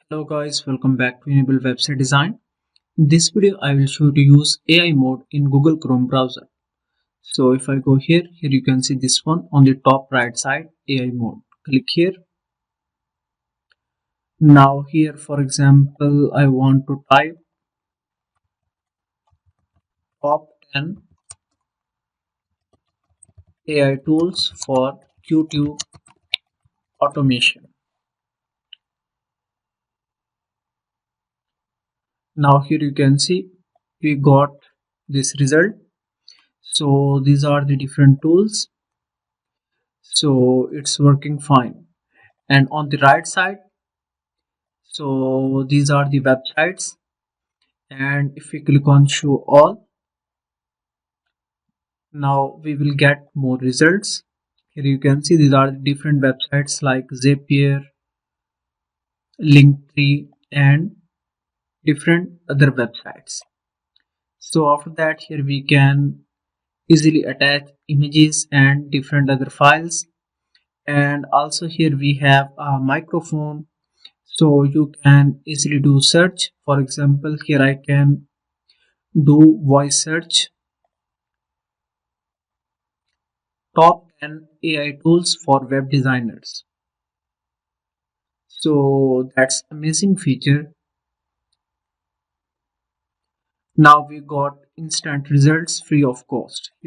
Hello guys, welcome back to Enable Website Design. In this video, I will show you to use AI mode in Google Chrome browser. So if I go here you can see this one on the top right side, AI mode. Click here. Now here, for example, I want to type top 10 AI tools for YouTube automation. Now here you can see we got this result. So these are the different tools. So it's working fine. And on the right side, so these are the websites, and if we click on show all, now we will get more results. Here you can see these are the different websites like Zapier, Linktree, and different other websites. So after that, here we can easily attach images and different other files. And also here we have a microphone, so you can easily do search. For example, here I can do voice search, top 10 AI tools for web designers. So that's amazing feature. Now we got instant results free of cost.